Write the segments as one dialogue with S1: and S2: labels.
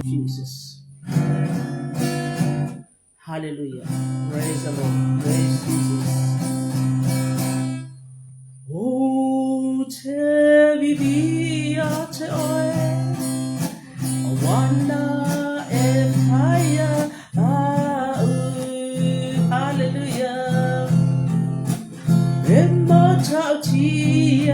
S1: Jesus. Hallelujah. Praise the Lord. Praise Jesus. Oh, te vivia te oe, wanda e fire. Hallelujah. Immortality.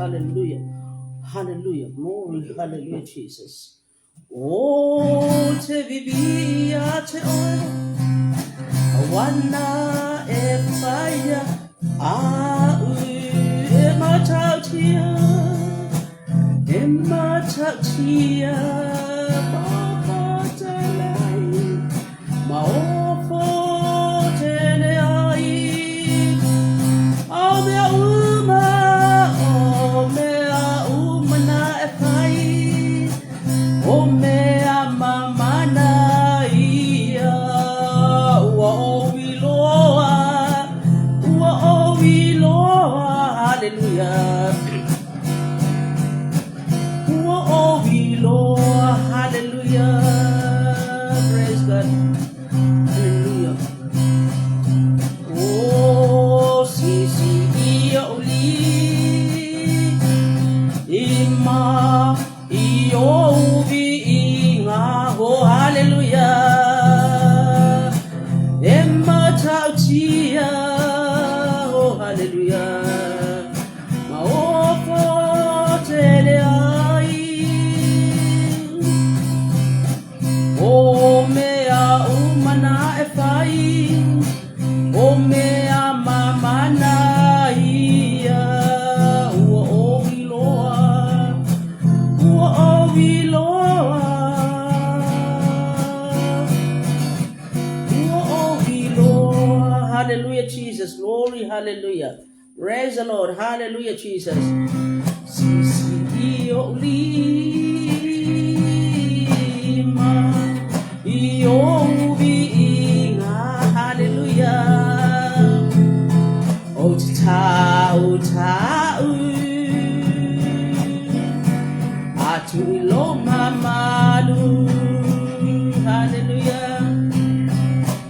S1: Hallelujah. Hallelujah. Glory. Hallelujah, Jesus. Oh, te vivia te oe, wana e fire. Immortality. Baba telai, maofo telai. Oh, mea uma na e fai. Oh, mea mamana ia. Ua o iloa, hallelujah. Ua o iloa, hallelujah. Praise God, hallelujah. Oh, si ioli ima iovi inga, oh hallelujah. Immortality, oh hallelujah. Maofo teleai, oh mea umana e fai. O mea mamana ia, ua o iloa, hallelujah, Jesus, glory, hallelujah, praise the Lord, hallelujah, Jesus. Sisi iolima, iovi inga, hallelujah. O tau atu ilo mamalu, hallelujah.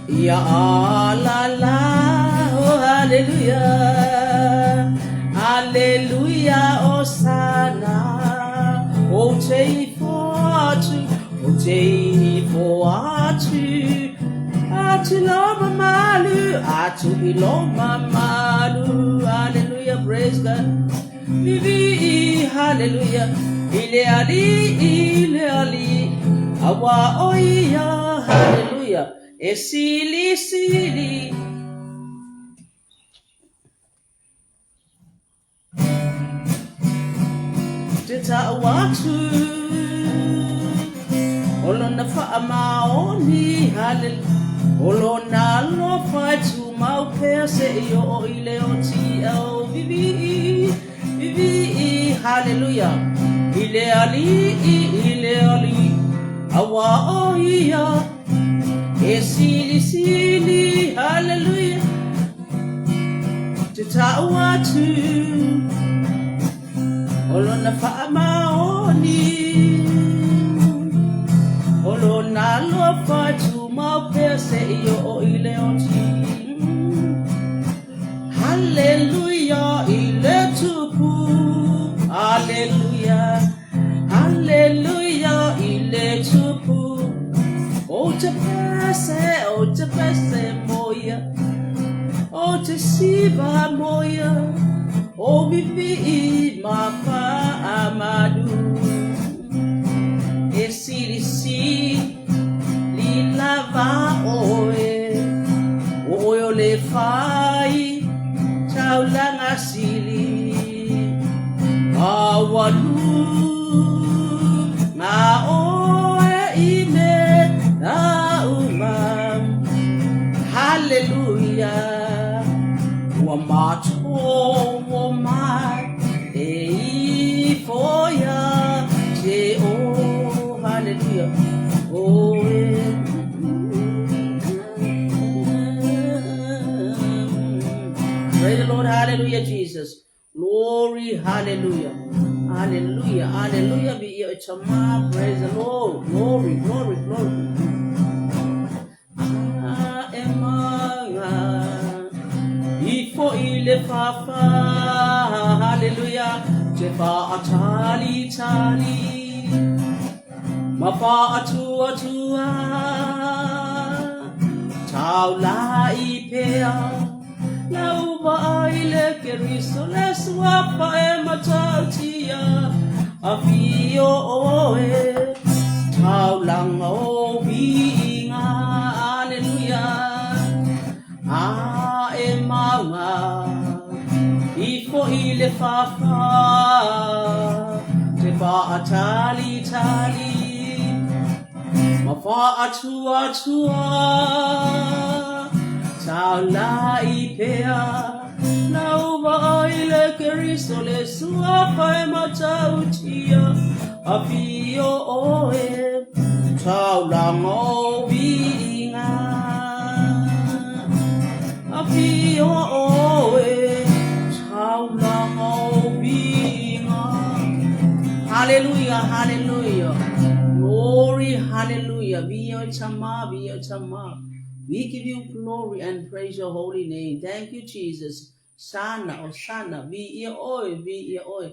S1: Ya alala, oh hallelujah, hallelujah, osana. O teifo atu, atu lo mamalu, atu ilo mamalu, hallelujah, praise God. Vivi, hallelujah, ile ali, awa oia, hallelujah, esili. Tita watu, olona fa maoni, hallelujah. Olona lo fatu mau pese yo ile oti o vivi, hallelujah. Ile ali, awa oia, esili, hallelujah. Tita watu, olona fa maoni, olona lo fatu mau pese yo ile oti. Hallelujah, ile tupu, hallelujah, ile tupu. O te pese moya, o te siva moya, o vivi mapa amadu. Esirisi lava oyo le fai taulanga sili au walu na oe ime na umam. Hallelujah. Wamato wamai foya je oh hallelujah. Oh praise the Lord, hallelujah, Jesus. Glory, hallelujah. Hallelujah, hallelujah. Be your chama, praise the Lord. Glory, glory, glory. Ifo ile fafa, hallelujah. Jefa atali tali, mafa atua tua, taula ipea. Lauba ile keriso leswapa matatia afio oe taulang obinga hallelujah emawa ifo ile fafa tefa atali tali mafa atua tua Taula ipea Nauba ile keriso le suapa matautia Afio oe Taula ngobinga Afio oe Taula ngobinga Hallelujah, hallelujah. Glory, hallelujah. Be your chama, be your chama. We give you glory and praise your holy name. Thank you, Jesus. Sana, Osana, be your oil, be your oil.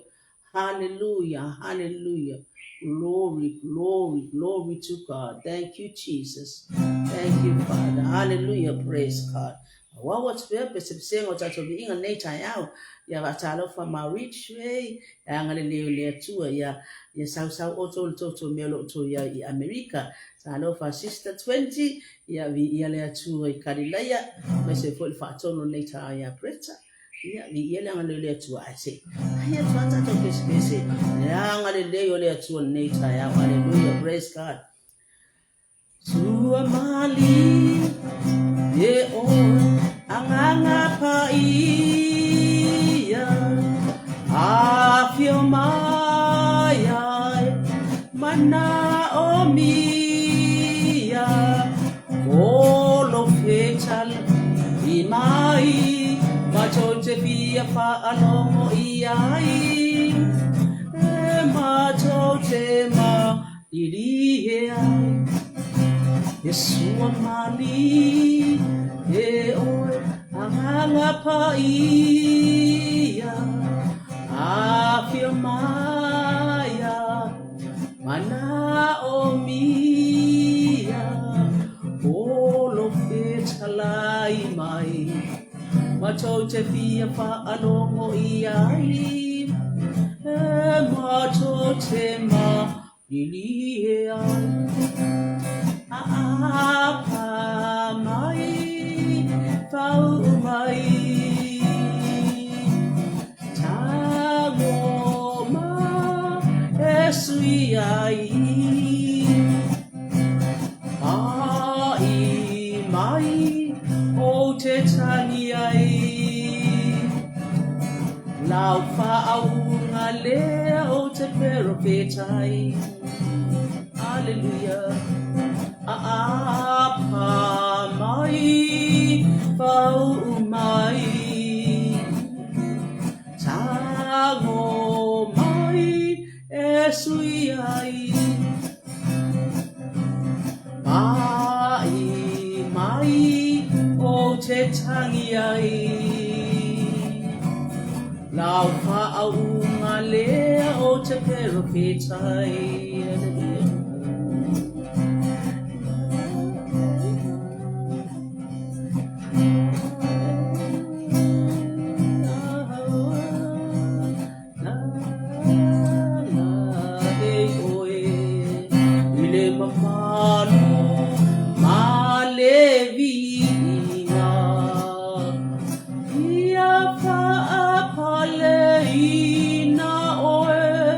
S1: Hallelujah, hallelujah. Glory, glory, glory to God. Thank you, Jesus. Thank you, Father. Hallelujah, praise God. What was purpose of saying what I told you in nature out? Ya batalo for my rich way. Ya ngale tu ya South also to melo to ya America. Salo for sister 20 ya vi ya le tu kadilaya. Mese for fatono nature ya preta. Ya vi ya ngale tu I say. Ya twata to space. Ya ngale le tu nature ya hallelujah praise God. Tu amali ye oh Angangapaiya afio maya mana omia olo fetal imai machote pia fa alongo iai machote ma ilihea Yesua mali e oe angangapaiya afirmaya mana omia olo fetalai mai machote pia fa alongo iai machote ma ilihea apa mai tau mai tago ma esui ai mai o te tani ai lau fa au ngale o te peropetai hallelujah apa mai pau mai tago mai esui ai mai o te tangi ai lau pa au ngale o te peropetai Ia pa apale ina oe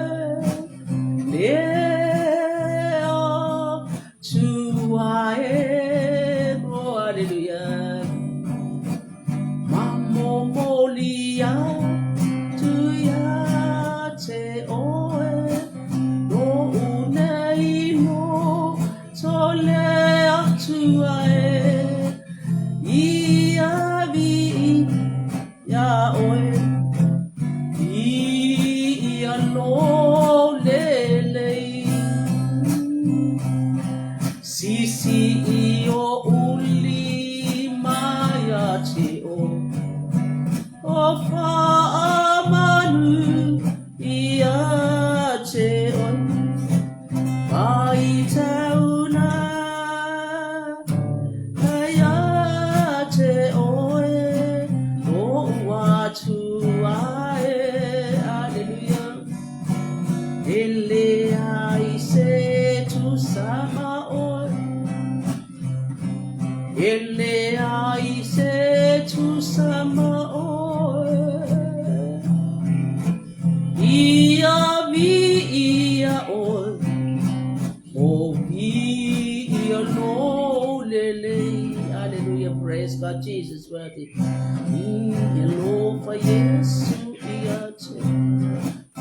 S1: lo lele sisi iyo uli maya che o fa amanu iya che on bai tauna aya che oe o wa tu ae hallelujah ele ai se tu sama oe ele ai se tu sama oe ia vi ia oe o vi ia no lele hallelujah praise God Jesus worthy ia lo fa Yesu ia te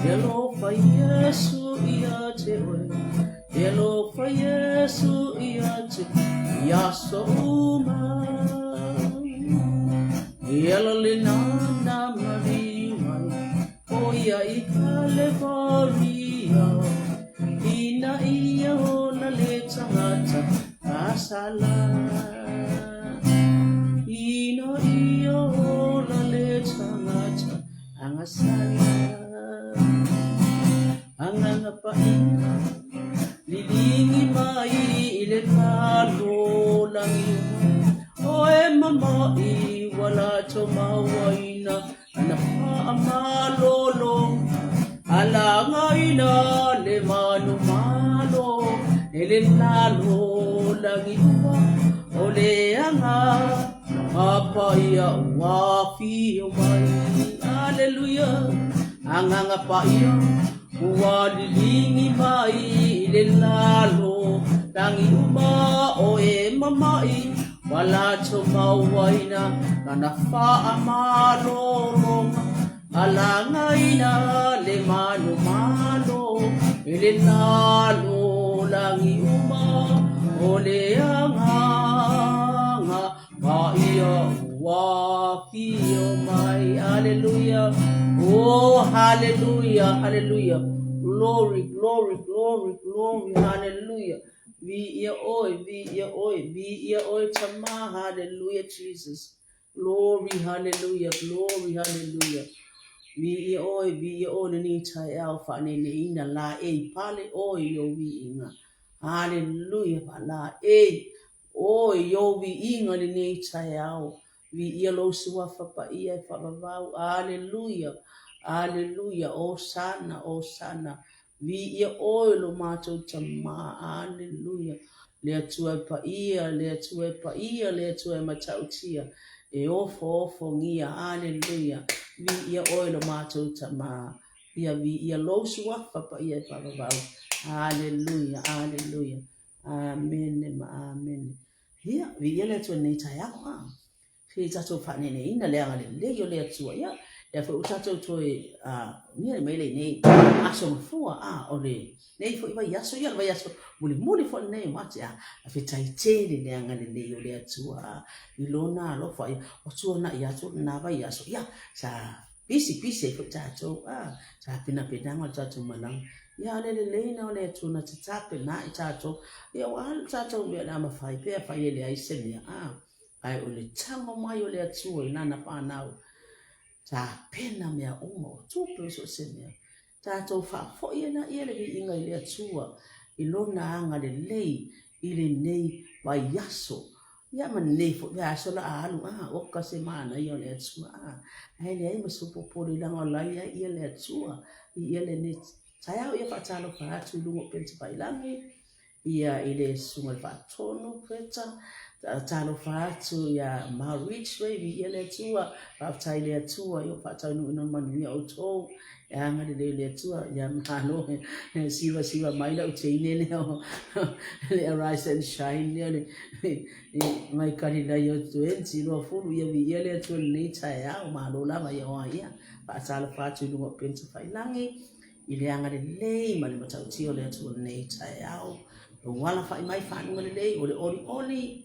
S1: ia lo fa Yesu ia te oe ia lo fa Yesu ia te ia so uma ia lo le nana mariwa o ia I California ina ia ona le tangata asala ina ia ona le tangata angasala anganga pa ina lilingi mai ile kalo langi o e mama I wala to mawaina na pa amalolo ala ngaina le manu malo ele lalo lagi ole anga apa ia wafi mai hallelujah anganga pa ia walilingi mai le lalo langi uma o e mamai wala to mawaina kana fa amalo ala ngaina le manu malo ele lalo langi uma ole anga ma ia wa fio mai hallelujah oh hallelujah hallelujah glory glory glory glory hallelujah vi ia oi chama hallelujah Jesus glory hallelujah glory hallelujah vi ia oi ni tai alpha ne ina la e pale oi yo vi inga hallelujah pala e oi yo vi inga ni tai au vi ia lo sua fa pa ia fa vau hallelujah hallelujah oh sana vi ia oi lo mato tama hallelujah le atua pa ia le atua matautia e ofo ngia hallelujah vi ia oi lo mato tama ia vi ia lo sua fa pa ia fa vau hallelujah hallelujah amen amen ia vi ia le atua nei tai au fi tato fa ne ina le anga le yo le atua ia ya fo tato toi ni mai le nei aso fua ole nei fo iba yaso ya ba yaso muli fo nei matia fi tai tele le anga le yo le atua ilona lo fa o tuona yaso na ba yaso ya sa bisi fo tato sa pina pedanga tato malang ya le na le tuna tatape na tato ya wa tato me na ma fa le ai semia ai ole tango mai ole atua ina pa nau ta pena mea uma tu peso semia ta to fa fo ina le inga le atua ilona anga le lei ile nei wa yaso ya man nei fo yaso la alu o ka semana yo le atua ai le maso popoli la ngola ya le atua le ne saya ya fa talo fa tu lungo pensi bailangi ia ile sunga fa tono peta talo fatu ya marich way vi ele tua after ile tua yo fata no manu ya auto ya ngade ile tua ya mano siwa maila uteine ne le rise and shine ne mai kari la yo 20 no fulu ya vi ele tua ni ya malo la ya wa ya talo fatu no pensa failangi ile ngade le mali matau le tua ni ya wala fa mai fa ngale le oli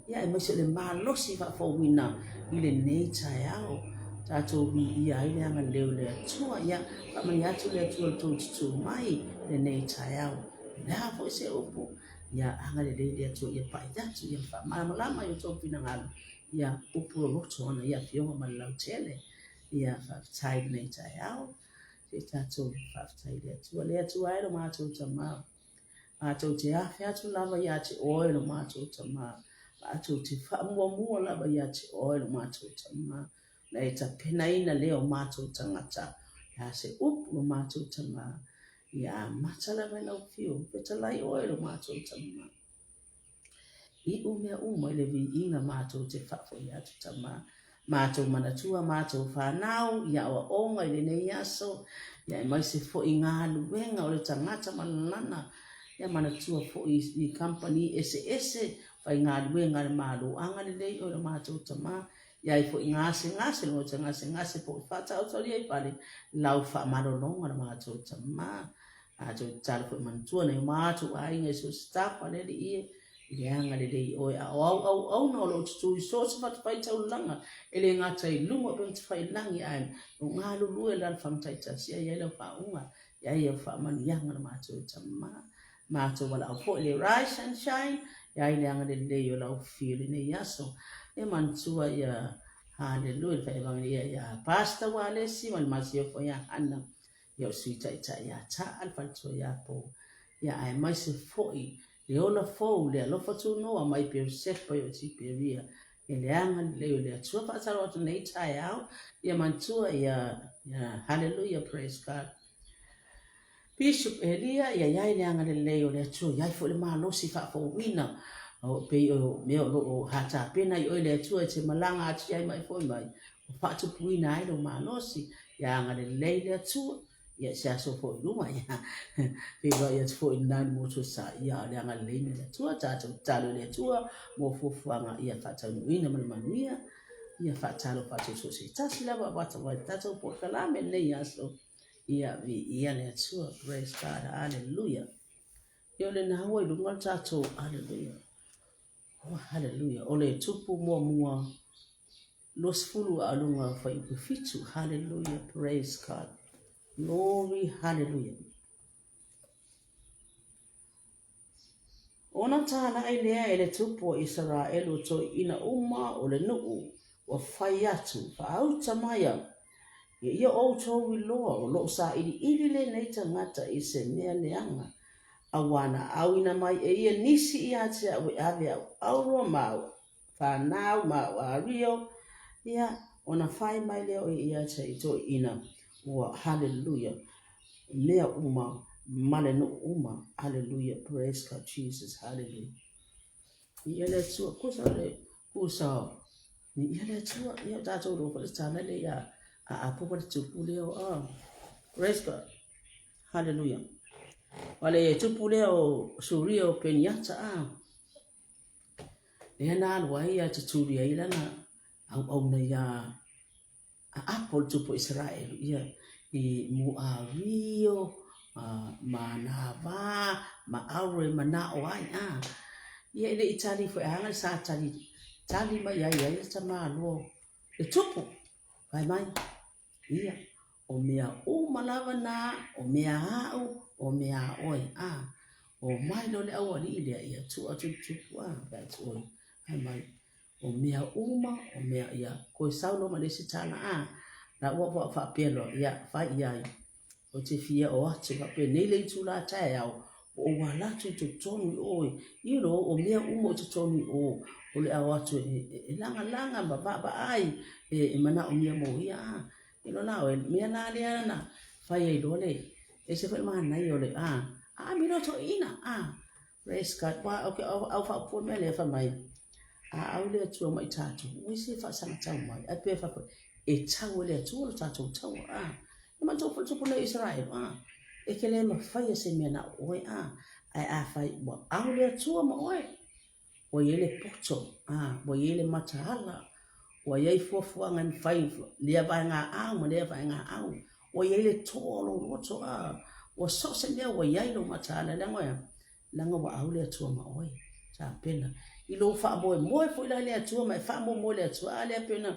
S1: ya e mese le malo si fa fo wina ile nature yao Tato bi ia ile anga leo le tua ia kama ya tu le tua tu mai le nei tayau na po se opo ya anga le tu ia pa ya tu ia fa malama yo to pina ngalo ya opo lo to na ya fio ma lau tele ya fa tai nei tayau se tato fa tai le tu ai lo ma tu tama a tu te a fia tu lava ya ti oi lo ma tu tama a tu te fa mo lava ya ti oi lo ma tu tama na e ta pena ina leo mātou tangata. Ya se upu mātou tama. Ya matala mai lau fio. Peta lai oe lo mātou tama. I umea umo ele vi inga mātou te whafo i atu tama. Mātou manatua, mātou whanau. Ya wa onga ele nei aso. Ya mai se fo i ngā luenga o le tangata manana. Ya manatua fo i company ese. Whai ngā luenga le mālu. Anga le lei o le mātou tama. Ya ifo ngase lo ngase po fata o soli ai pale lau fa malolonga ma to tama a to tal fo man tu na ma to ai nge so staff ale i yang ale dei o au no lo tu so fa fa ta ulanga ele ngata i lungo ben fa langi ai nga lu lu el fam ta ta sia ya lo fa unga ya fa man yang ma to tama ma to wala fo le rise and shine ya ile ang ale dei yo lo feel ni yaso e mantua ya hallelujah fa evangelia ya pastor wale si mal masio fo ya ana yo suita ita ya ta alfa to ya po ya ai mai se foi le ola fo le lo fa tu no mai per se po yo ti peria ele anga le tu fa sa ro nei ta ya mantua ya hallelujah praise God Bishop Elia ya ile anga le tu ya fo le ma lo si fa fo wina o pe o me o hata pena i ole tu e te malanga ati ai mai foi mai o fatu puina ai lo manosi ya nga le tu ya sa so fo luma ya pe va ya fo nan mo to sa ya le nga le tu ta lo le tu mo fo anga ya fata nuina manuia ya fata lo fatu so si ta sila ba ta to po kala me le ya so ya le tu praise God hallelujah yo le na ho lu ngal ta to hallelujah Oh, hallelujah. Ole tupu mua los fulu alunga fa ipufitu. Hallelujah. Praise God. Glory. Hallelujah. Ona tana ailea ele tupu o Israel to ina ole nuu wa fayatu fa auta maya. Ia o to wiloa o lo sa ili le neita ngata ise mea leanga. Awana awina mai ia nisi ia te ave au roma fa now ma rio ia ona fai mai leo ia te to ina wa hallelujah lea male no hallelujah praise God Jesus hallelujah ia le tu kusa ni ia le tu ia ta to ro fa tana le ia a popo tu leo praise God hallelujah Wale tupu leo surio penyata Lena alwai ya tuturia ilana au na ya apple tupu Israel ya I muario manava maaure manao ai ya ile itali fo anga sa tali ma ya sama lo le tupu kai mai ia o mea malava na o mea au o mea oi o mai lo le au ali ile ia tu that's all ai mai o mea o mea ia ko sau no male sitana na wa fa pelo ia fa ia o te fia o atu ka pe nei le tu la tai au o wala tu tonu oi you know o mea tu tonu o le au atu langa ba ai mana o mea mo ia ino na o mea na le na fa ia dole ese fue más na yo le mira to ina praise God wa okay au fa po me le fa mai au le tu mai tatu we se fa sa tau mai a pe fa e tau le tu tatu tau ma to po le Israel e ke le ma fa ya se me na o ai fa wa au le tu ma o ye le poto o ye le matala o ye fo ngan fai le ba nga mo le ba nga o ye le tolo roto o so se le o ye lo matala langa wa au le tu ma sa pena I lo fa mo fo le tu ma fa mo le tu ale pena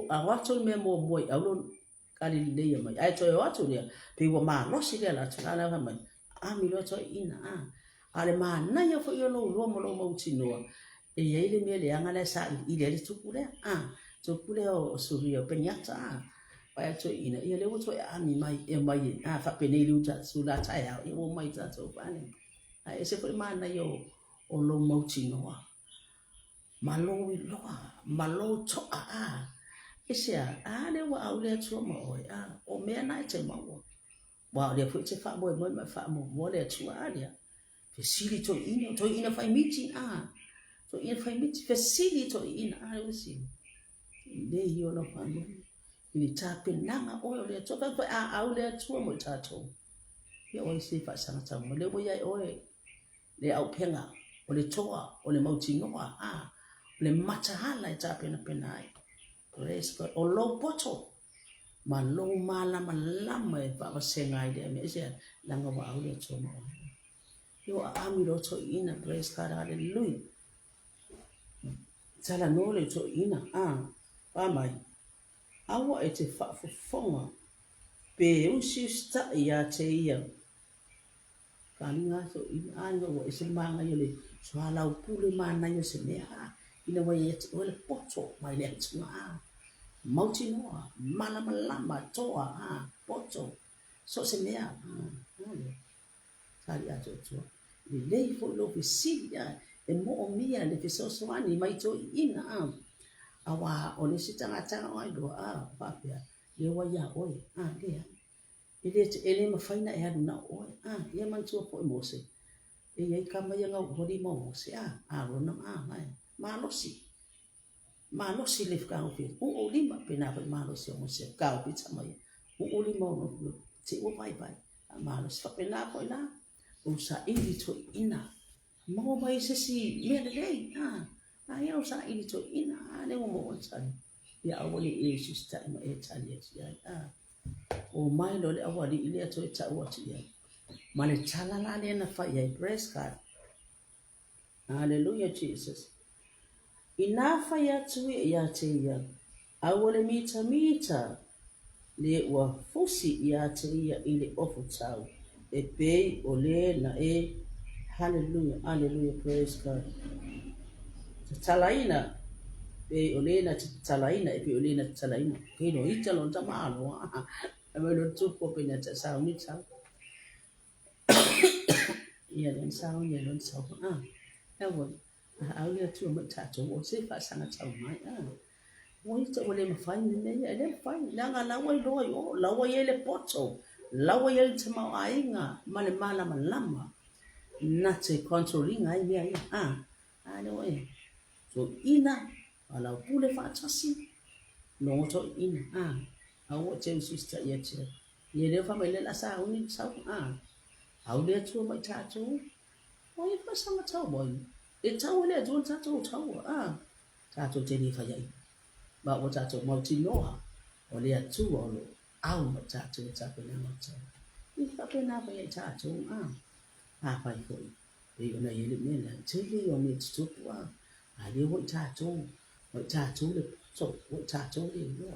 S1: a watu me mo mo aulo kali le mai ai to watu le pe wa ma lo si le la tla la mai a mi lo to ina ale ma na yo fo yo lo mo tino e ye le me le anga le sa I le tu le tu le o su rio penyata pa to ina ye le wo to a mi mai e mai fa pe ne lu ta su la ta ya e wo mai ta to pa ne ai se fo ma na yo o lo mo tino malo malo to isia le wa au le tu mo o me na te mo wa le fu te fa mo ma fa mo le tu le fe sili to ina fa miti to ina fa miti fe sili to ina o si le yo no fa mo ni ta pe na o le to fa au le tu mo ta to ye o si fa sa ta mo le mo ya o le au penga o le toa o le mauti noa o le matahala ta pena ai praise God o lo poto ma lo mala malama e pa senga ide me se langa wa au le to mo yo ami lo to ina praise God hallelujah sala no le to ina pa mai awa e te fa fo fonga pe u si sta ya te ia kalinga so ina wo e se manga yo le so ala pule mana yo se me ina wa ye o le poto mai le tuma mauti noa mala malama toa poto so se me kali ato to le fo lo fi sia e mo o mia le fi so so ani mai to ina awa o le sitanga tanga ai do papia le wa ya oi le ele ma faina e adu na oi ia man so po mo se e ai kama ia ngau hori mo se ro na mai malosi le ka o o lima pena pa malosi mo se ka o pizza mai o lima no te o vai malosi fa pena ko na o sa ili to ina mo mai se si me le ia o sa ili to ina le mo sa ia o le e sista ma e tali ia o mai lo le awali ile to e ta o ti ia ma le chala la le na fa ia praise God hallelujah Jesus inafa ya tu ya te ia awole mita le wa fusi ya te ia ile ofu tau e pe o le na hallelujah praise God talaina pe o le na talaina e pe o le na talaina ke no ita lo ta malo e me lo tu ko pe na ta sa ni sa ia le sa ia lo sa e wo au le tu mo ta to o se fa sa na ta mai Oi te ole ma fai ni nei ele fai langa la wai do yo la wai ele poto la wai ele te mau ainga male mala malama na te controlling ai mea ale oi so ina ala pule fa tasi no to ina au te sister yet ye le fa mele la sa uni sa au le tu mai ta tu oi fa sa ma ta boy e ta ole tu ta tu ta tu te ni fa ya ba o tato mauti noa o le atu o lo au ma tato e tape na mauta i tape na pa e tato pai koi e ona yele mena te le o me tutu a le o tato le so o tato le no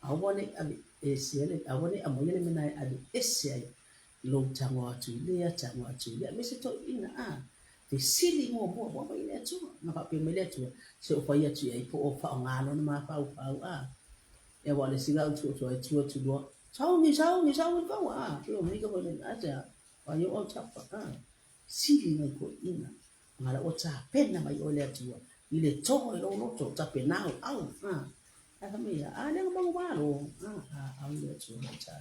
S1: a wone abi e siele a wone a moyele mena abi ese lo tango atu le me se to ina te sili mo mo ile tu na pa pe mele tu se o fa ia tu ai po o fa ngalo na ma fa e wa le singa tu tu do sao ni ka wa yo mi ka ni a ja wa yo o cha pa sili mai ko ina ngala o cha pena mai o le tu ile to lo no to cha pena au a ka mi a le mo wa lo a le tu cha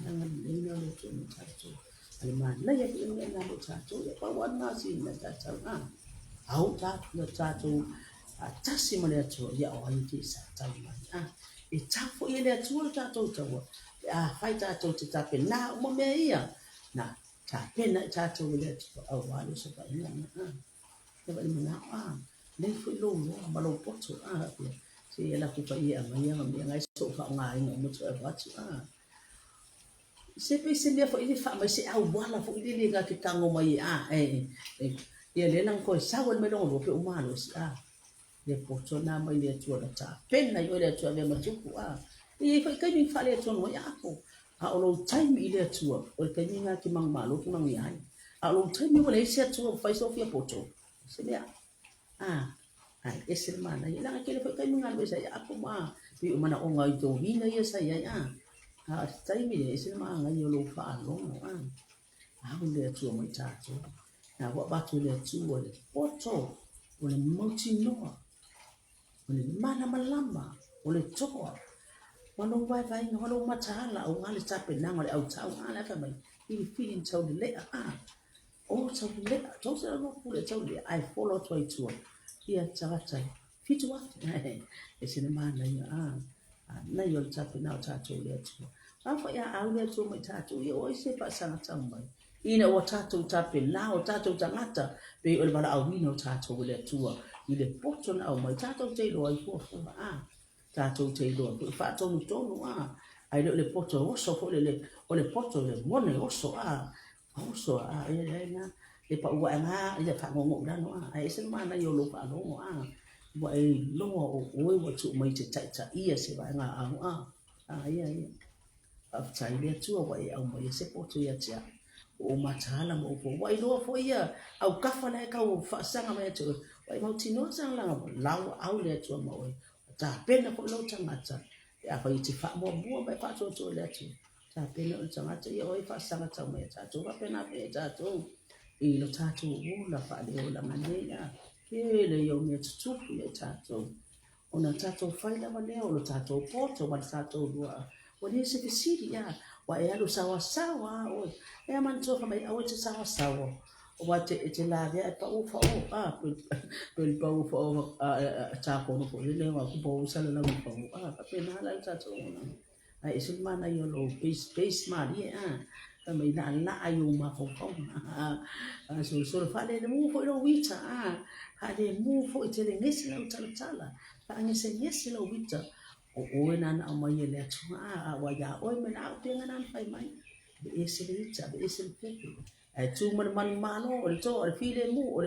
S1: na le no tu cha tu Alman na ya ki ngi na cha chu ya pa wan na si na cha cha au cha na cha chu cha si ma le chu ya o ni ti sa cha ma e cha fo ye le chu cha chu cha wa fai cha chu cha pe na mo me ia na cha pe na cha chu le chu au wa lu so pa ina ke ba ni na le fo lo lo ma lo po chu si ya la ku pa ia ma ia ma ngai so fa ngai no mo chu wa chu se pe se le fo ile fa ma se au wala fo ile ga ke tango mai ia le nang ko sa won me lo pe o malo si le poto na mai le tua la ta pena yo le tua le matuku i fa kai mi fa le tua no ya ko a o lo time i le tua o le kai nga ki mang malo ki mang ya a lo time o le se tua fa so fia poto se le ai ese mana ya la ke le fa kai nga le sa ya ko ma i mana o ngai to hina ya sa ya time le ese mana yo lo fa lo o le tua mai ta na wa ba tu le tua le poto o le multi noa o le mana malama o le toa Wano wai vai nga wano matala o ngale tape nanga le au tau ngale fa mai ili feeling tau le lea o tau le lea tau se no pule tau le ai follow toi tua ia tavatai fitu wa e se ne mana ia na yo tape na tato le tua afa ya au le tua mai tato ia o se pa sanga tau mai ina o tato tape la o tato tangata pe o le bala au mino tato le tua ile poto na au mai tato te lo ai fo tato te lo fa tonu tonu ai le poto oso fo le poto le mone oso oso na le pa wa nga le fa ngo da no ai se mana yo lo pa lo wa e lo o tu mai te ta ia se va nga ia a tai le tu wa e au mai se poto ia tia o matala mo fo wa lo fo ia au ka fa le ka o fa sanga mai tu wa mo tino sang la au le tu mo ta pena ko lo tangata ya fa iti fa mo bua ba fa to le tu ta pena o tangata ya oi fa sanga ta me ta to ba pena pe ta to i lo ta to la fa le o la mane ya ke le yo me tu le ta to ona ta to fa la mane o lo ta to poto ba ta to lua o ni se ke siri ya wa ya lo sawa sawa o ya man to fa mai o te sawa sawa wa te la via pa u fa pel pa u fa ta ko no ko le wa ku po sa la mo pa pa pe na la ta to na ai sul ma na yo lo base ma di ka mai na ayu ma ko ko so fa le mo fo lo wita ha le mo fo te le ngesi la tala pa ngese ngesi lo wita o na na ma ye le tu wa ya o me na te ngana fa mai be ese le wita be ese le pe tu man mano o to o file mu o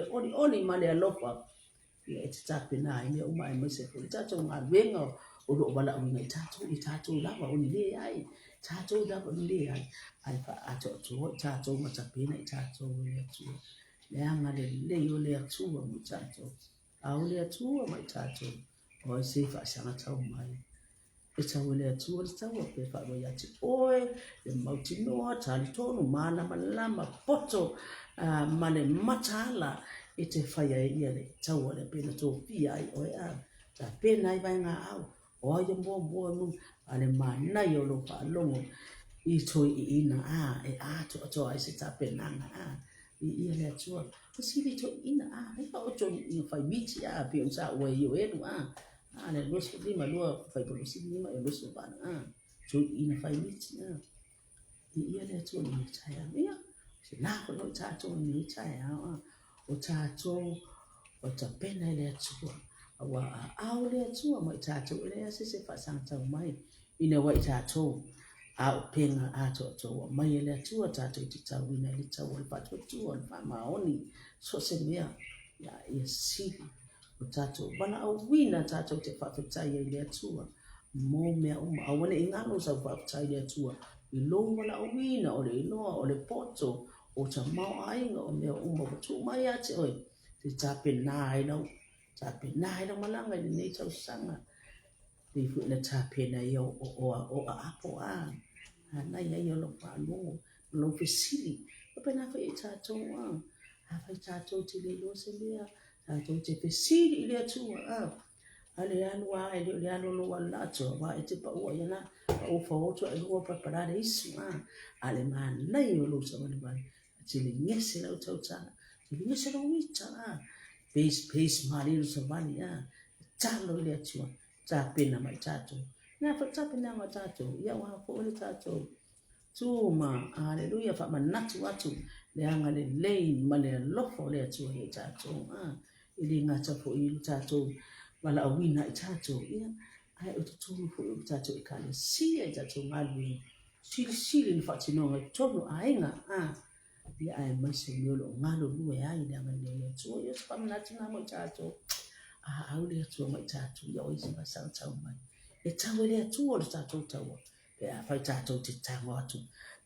S1: oni male alofa e tape na ine o mai mese ko tato nga venga o lo bala o ngai tato la ba o le ai tato da ba le ai fa ato tato ma tape na tato le tu le anga le yo le tu mo tato a o le tu mo tato o se fa sanga tau mai e tawele atua le taua pe whaaroi ati oe le mauti noa tali tonu mana malama poto ma le matala e te whaia e ia le taua le pena tō pia ai oe ta pena i vai ngā au o aia mua mu a le manai o lo whaalongo i toi i ina e ato ato ai se ta penanga i ia le atua o siri toi ina hei o tō i whai miti pe on sa ue i o enu le luas lima lua fai polisi lima e luas ba so ina fai miti ia le tu ni tsaya ia se na ko no ta tu ni tsaya o ta tu o ta pena le tu wa au le tu mai ta tu le se fa sang ta mai ina wa ta tu a penga a to mai le tu ta tu ti ta wina le ta wa pa tu on fa ma oni so se mea ya si o tato bana au wina tato te whawhetai e lea tua mō mea uma a wane ingano sa whawhetai lea tua i lo wala au wina o le inoa o le poto o ta mau ainga o mea uma o tu mai ate oi te tape nai lau malanga i nei tau sanga i fu ina tape na i o a apo nai ai o lo whanongo lo fesili o pena whai i tato a whai tato te le lo se lea tato te pesiri i lea tua ale anu le anu lo wala ato wa e te pa ua yana pa ufa oto e lua preparare isu ale man nei o lo sa wani wani te le ngese lau tau tana te le ngese lau wita pace mari lo sa wani talo i lea tua ta pena mai tato na fa ta pena mai tato ia wa ko le tato tuma haleluya fa manatu atu le anga le lei ma le lofo le atu he tato ili ngata fo i tato wala awina i tato ia ai o tutu fo i tato i kale si i tato ngalwi sili ni fatino ngai tono ainga ia ai mase miolo ngalo luwe ai le anga le atu ia fa manatu na mo tato au le tu mai tatu ya o isi pasang tau mai e tau le tu o le tatu tau e a fai tatu te tango atu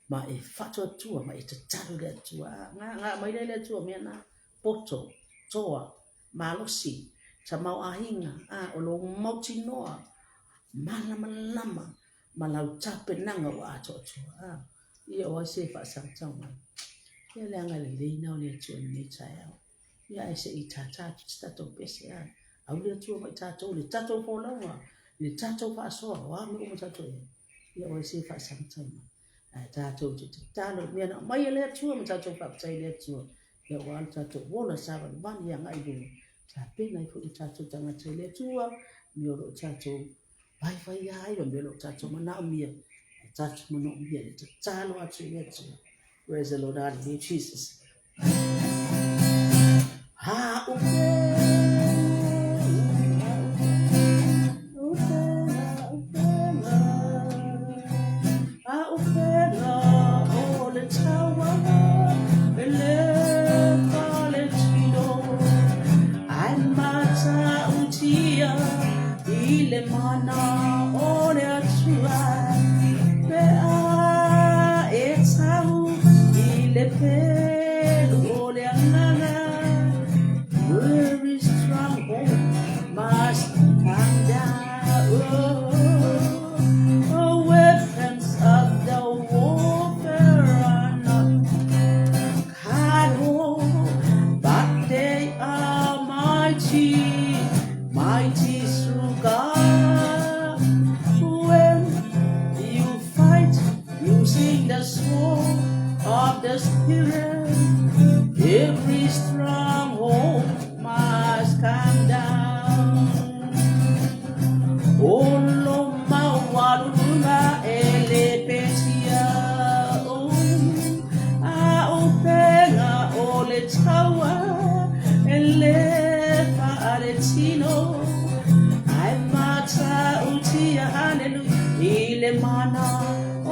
S1: ma e fatu atu ma e te tatu le tu nga mai le tu me na poto toa malosi sa mau ahinga o lo mau tinoa malama malau tape nanga wa ato tu ia o se pasang tau mai ia le anga le na o le tu ni tsaya ia ese i tata tata pese au le tu mai tata le tata ko lawa le tata pa so wa mo tata ia o se pasang tau mai tata tu tata me na mai le tu mo tata pa tsai le tu ia wa tata wona sa ba ia ngai du sa pe nai fu tata tanga tsai le tu mi o tata vai vai ai lo melo tata mana mia tata mana mia tata lo atu le tu praise the Lord hallelujah Jesus ha ile mana ole atua pe etau ile pelu ole anana very strong must come down weapons of the warfare are not carnal but they are mighty through God. When you fight using the sword of the Spirit, every stronghold must come down. Olo mawaruna elepetia aopena ole tawa elefa aretino aimata utia hallelujah ile mana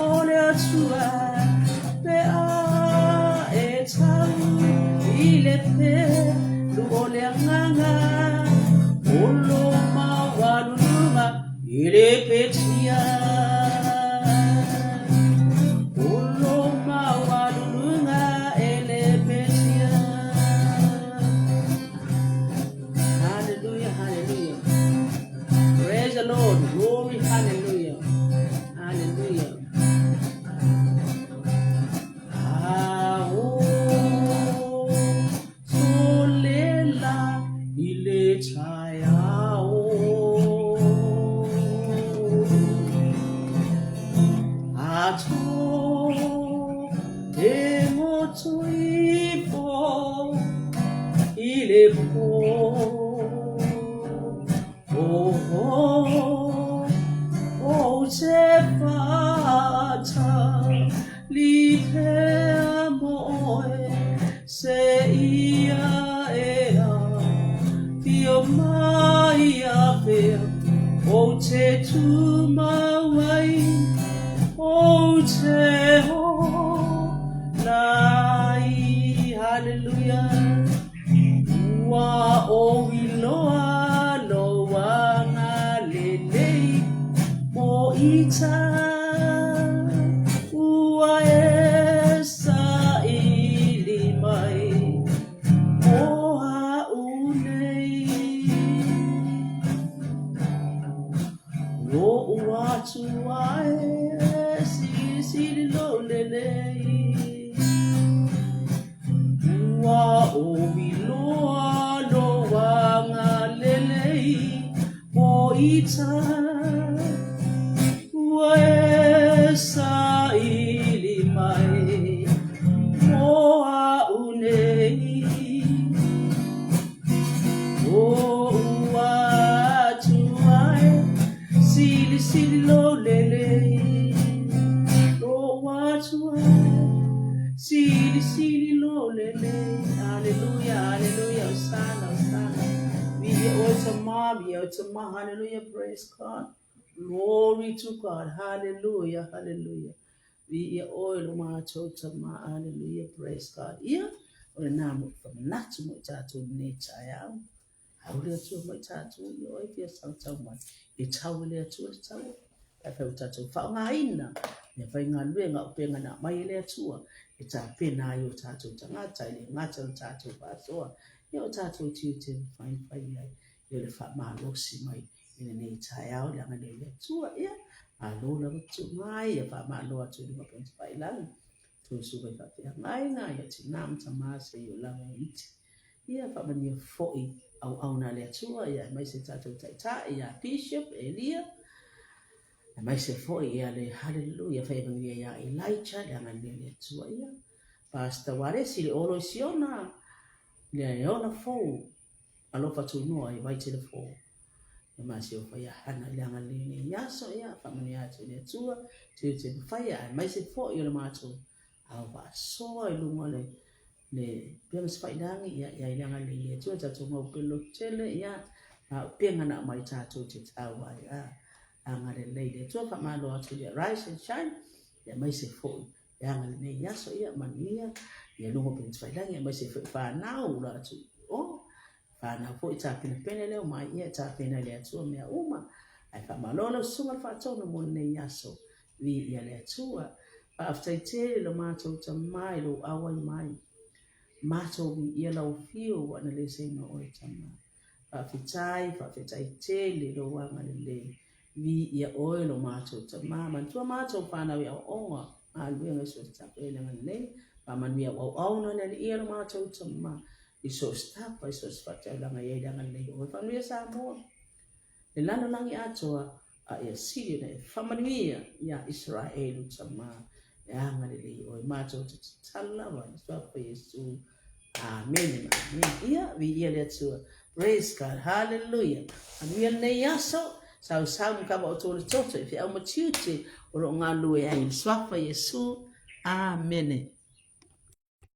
S1: ole atua pe etau ile pe luole nganga olo mawaruna ile petia olo mawaruna ele petia hallelujah hallelujah praise the Lord glory hallelujah hallelujah solela ile chayao ato emotoipo ile po Tefata lipe moe se ia ea fio mai apea o te tumawai o te ho lai hallelujah wa o iloa loa ngalelei mo ita ua esa ilimai o haunei o watu ae sili lo lelei ua o iloa loa ngalelei mo ita Wesa ilimai moa unei o watuai sili lo lele o watuai sili lo lele hallelujah hallelujah sana we otama hallelujah praise God. Glory to God. Hallelujah. Hallelujah. We oil ma chota ma hallelujah. Praise God. Yeah. Or namu from natural tattoo nature. au le tu mai tatu yo e pia sau tau mai e tau le tu tau e fa tatu fa nga ina ne fa nga lue nga pe nga na mai le tu e ta pe na yo tatu nga tai le nga tatu pa so yo tatu ti fine fine ya yo le fa ma lo si mai ina nei tai au le nga le tu ya a lo la tu mai e fa ma lo tu le pa pa ila tu su ba fa ya ngai na ya ti nam ta ma se yo la mai iti ia fa ma ni foi au na le tua ia mai se tatu taita ia bishop Elia mai se foi ia le hallelujah fa evangelia ia Elijah ia ngani le tua ia pastor wale si le olo siona le ona fo alo fa tu no ai vai te le fo e mai se fa ia hana le ngani le ia so ia fa ma ni atu le tua te fa ia mai se fo ia le mato au va so ai lunga le pia spidangi ya ilanga le tu tatu mo pelo tele ya pia ngana mai tatu te tawa ya angale le tu fa malo atu ya rise and shine ya mai se fo ya ngale ne ya so ya mania ya lungo pia spidangi ya mai se fa na ula tu o fa na fo ita pina le mai ya ta pina le tu me uma ai fa malo lo sunga fa to no mo ne ya so vi ya le tu after te lo ma to mai lo awai mai mato bi ia lau fio wana le se no o tama fa fitai te le lo wanga le vi ia oe lo mato tama man tua mato pana wi o onga a lu nga so sta pe le man le pa man wi o no le ia lo mato tama i so sta pa so sta te la nga ia nga le o fa wi sa mo le lana langi atoa a ia siri ne fa man wi ia Israel tama ya nga le o mato tala wa so pa Yesu. Amen. Amen. Ia vi ia le tua. Praise God. Hallelujah. Ami ne yaso sau ka ba to le toto fi au matiute o lo ngalu e ai swafa Yesu. Amen.